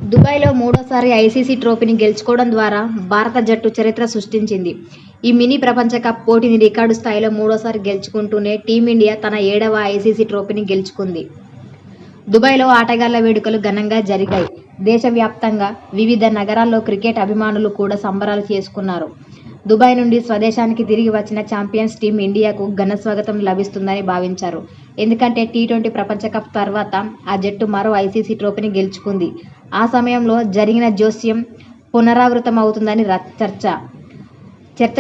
దుబాయ్లో మూడోసారి ఐసీసీ ట్రోఫీని గెలుచుకోవడం ద్వారా భారత జట్టు చరిత్ర సృష్టించింది. ఈ మినీ ప్రపంచ కప్ పోటీని రికార్డు స్థాయిలో మూడోసారి గెలుచుకుంటూనే టీమిండియా తన 7వ ఐసీసీ ట్రోఫీని గెలుచుకుంది. దుబాయ్లో ఆటగాళ్ల వేడుకలు ఘనంగా జరిగాయి. దేశవ్యాప్తంగా వివిధ నగరాల్లో క్రికెట్ అభిమానులు కూడా సంబరాలు చేసుకున్నారు. దుబాయ్ నుండి స్వదేశానికి తిరిగి వచ్చిన ఛాంపియన్స్ టీం ఇండియాకు ఘన స్వాగతం లభిస్తుందని భావించారు. ఎందుకంటే టీ20 ప్రపంచ కప్ తర్వాత ఆ జట్టు మరో ఐసీసీ ట్రోఫీని గెలుచుకుంది. ఆ సమయంలో జరిగిన జోస్యం పునరావృతమవుతుందని చర్చ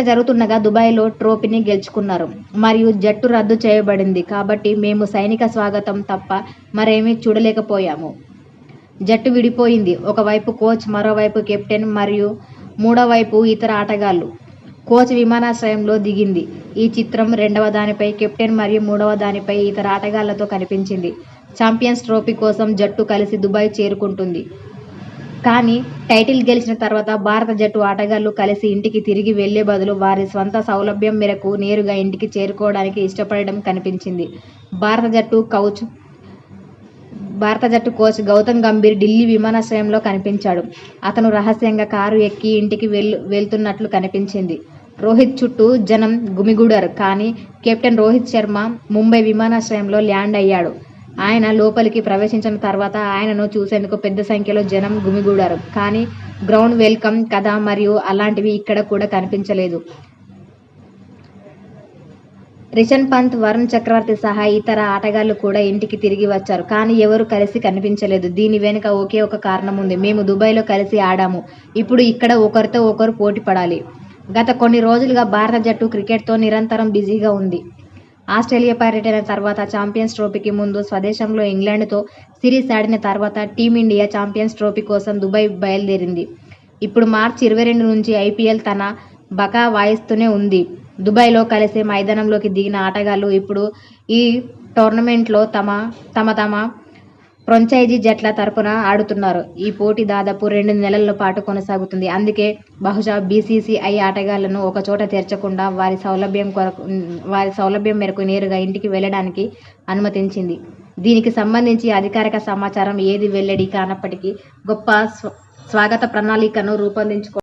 జరుగుతుండగా దుబాయ్లో ట్రోఫీని గెలుచుకున్నారు. మరియు జట్టు రద్దు చేయబడింది కాబట్టి మేము సైనిక స్వాగతం తప్ప మరేమీ చూడలేకపోయాము. జట్టు విడిపోయింది. ఒకవైపు కోచ్, మరోవైపు కెప్టెన్ మరియు మూడో వైపు ఇతర ఆటగాళ్లు. కోచ్ విమానాశ్రయంలో దిగింది. ఈ చిత్రం రెండవ దానిపై కెప్టెన్ మరియు మూడవ దానిపై ఇతర ఆటగాళ్లతో కనిపించింది. ఛాంపియన్స్ ట్రోఫీ కోసం జట్టు కలిసి దుబాయ్ చేరుకుంటుంది. కానీ టైటిల్ గెలిచిన తర్వాత భారత జట్టు ఆటగాళ్లు కలిసి ఇంటికి తిరిగి వెళ్లే బదులు వారి స్వంత సౌలభ్యం మేరకు నేరుగా ఇంటికి చేరుకోవడానికి ఇష్టపడడం కనిపించింది. భారత జట్టు కోచ్ గౌతమ్ గంభీర్ ఢిల్లీ విమానాశ్రయంలో కనిపించాడు. అతను రహస్యంగా కారు ఎక్కి ఇంటికి వెళ్తున్నట్లు కనిపించింది. రోహిత్ చుట్టూ జనం గుమిగూడారు. కానీ కెప్టెన్ రోహిత్ శర్మ ముంబై విమానాశ్రయంలో ల్యాండ్ అయ్యాడు. ఆయన లోపలికి ప్రవేశించిన తర్వాత ఆయనను చూసేందుకు పెద్ద సంఖ్యలో జనం గుమిగూడారు. కానీ గ్రౌండ్ వెల్కమ్ కథ మరియు అలాంటివి ఇక్కడ కూడా కనిపించలేదు. రిషన్ పంత్, వరుణ్ చక్రవర్తి సహా ఇతర ఆటగాళ్లు కూడా ఇంటికి తిరిగి వచ్చారు. కానీ ఎవరూ కలిసి కనిపించలేదు. దీని వెనుక ఒకే ఒక కారణం ఉంది. మేము దుబాయ్లో కలిసి ఆడాము. ఇప్పుడు ఇక్కడ ఒకరితో ఒకరు పోటీ పడాలి. గత కొన్ని రోజులుగా భారత జట్టు క్రికెట్తో నిరంతరం బిజీగా ఉంది. ఆస్ట్రేలియా పర్యటన తర్వాత, ఛాంపియన్స్ ట్రోఫీకి ముందు స్వదేశంలో ఇంగ్లాండ్తో సిరీస్ ఆడిన తర్వాత టీమిండియా ఛాంపియన్స్ ట్రోఫీ కోసం దుబాయ్ బయలుదేరింది. ఇప్పుడు మార్చి 22 నుంచి ఐపీఎల్ తన బకా వాయిస్తూనే ఉంది. దుబాయ్లో కలిసే మైదానంలోకి దిగిన ఆటగాళ్లు ఇప్పుడు ఈ టోర్నమెంట్లో తమ ఫ్రాంచైజీ జట్ల తరపున ఆడుతున్నారు. ఈ పోటీ దాదాపు 2 నెలల పాటు కొనసాగుతుంది. అందుకే బహుశా బీసీసీఐ ఆటగాళ్లను ఒకచోట చేర్చకుండా వారి సౌలభ్యం మేరకు నేరుగా ఇంటికి వెళ్లడానికి అనుమతించింది. దీనికి సంబంధించి అధికారిక సమాచారం ఏదీ వెల్లడి కానప్పటికీ గొప్ప స్వాగత ప్రణాళికను రూపొందించుకోవడానికి